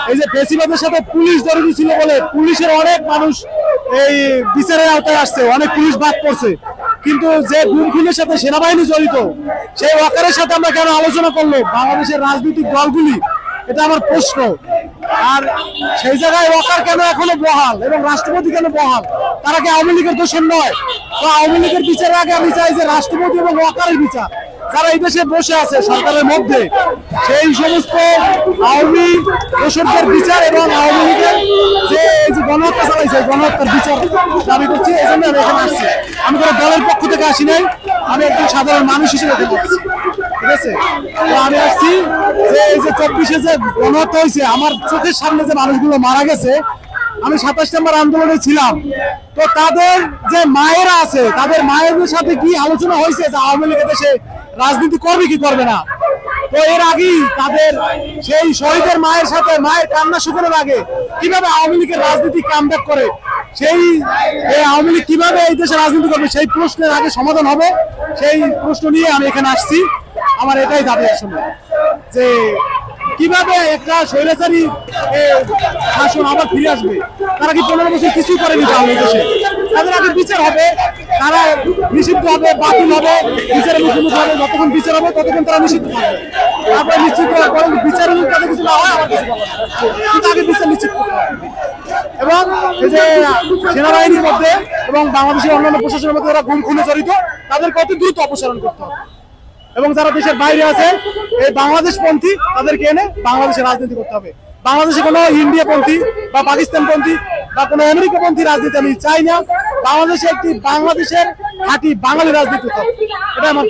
এই যে ফেসিবাদের সাথে পুলিশ জড়িত ছিল বলে পুলিশের অনেক মানুষ এই বিচারের আওতায় আসছে, অনেক পুলিশ বাদ পড়ছে, কিন্তু যে গুম খুনের সাথে সেনাবাহিনী জড়িত সেই ওয়াকারের সাথে আমরা কেন আলোচনা করলো বাংলাদেশের রাজনৈতিক দলগুলি, এটা আমার প্রশ্ন। আর সেই জায়গায় ওয়াকার কেন এখনো বহাল এবং রাষ্ট্রপতি কেন বহাল? তারা কি আওয়ামী লীগের দোষর নয়? তো আওয়ামী লীগের বিচারের আগে আমি চাই যে রাষ্ট্রপতি এবং ওয়াকারের বিচার। যারা এই দেশে বসে আছে সরকারের মধ্যে, সেই সমস্ত আওয়ামী দোষরদের বিচার এবং আওয়ামী লীগের যে গণহত্যা চালাইছে গণহত্যার বিচার দাবি করছি। এই জন্য আমি এখানে আসছি। আমি কোনো দলের পক্ষ থেকে আসি নাই, আমি একজন সাধারণ মানুষ হিসেবে এখানে আসছি। ঠিক আছে, তো আমি আসছি যে এই যে 24-এ যে গণহত্যা হয়েছে, আমার চোখের সামনে যে মানুষগুলো মারা গেছে, আমি 27 নম্বর আন্দোলনে ছিলাম, তো তাদের যে মায়েরা আছে তাদের মায়েদের সাথে কি আলোচনা হয়েছে যে আওয়ামী লীগ দেশে রাজনীতি করবে কি করবে না? তো এর আগেই তাদের সেই শহীদের মায়ের সাথে মায়ের কান্না শুকানোর আগে কিভাবে আওয়ামী লীগের রাজনীতি কামব্যাক করে, সেই আওয়ামী লীগ কিভাবে এই দেশে রাজনীতি করবে, সেই প্রশ্নের আগে সমাধান হবে। সেই প্রশ্ন নিয়ে আমি এখানে আসছি। আমার এটাই দাবি আসলে যে কিভাবে একটা স্বৈরাচারী শাসন আবার ফিরে আসবে। তারা কি 15 বছর কিছুই করেনি বাংলাদেশে দেশে? তাদের আগে বিচার হবে, তারা নিষিদ্ধ হবে, বাতিল হবে, বিচারের মুখোমুখি হবে। যতক্ষণ বিচার হবে ততক্ষণ তারা নিষিদ্ধ থাকবে। তারপরে নিশ্চিত হওয়ার পরে বিচারের মুখ তাদের কিছু না হয়, আমার কিছু বলার কিন্তু আগে বিচার নিশ্চিত করতে হবে। এবং এই যে সেনাবাহিনীর মধ্যে এবং বাংলাদেশের অন্যান্য প্রশাসনের মধ্যে যারা গুম খুনে জড়িত, তাদেরকে অতি দ্রুত অপসারণ করতে হবে। এবং যারা দেশের বাইরে আছে এই বাংলাদেশপন্থী, তাদেরকে এনে বাংলাদেশে রাজনীতি করতে হবে। বাংলাদেশে কোনো ইন্ডিয়াপন্থী বা পাকিস্তানপন্থী বা কোনো আমেরিকাপন্থী রাজনীতি আমি চাই না। বাংলাদেশে একটি বাংলাদেশের খাঁটি বাঙালি রাজনীতি হবে, এটা আমার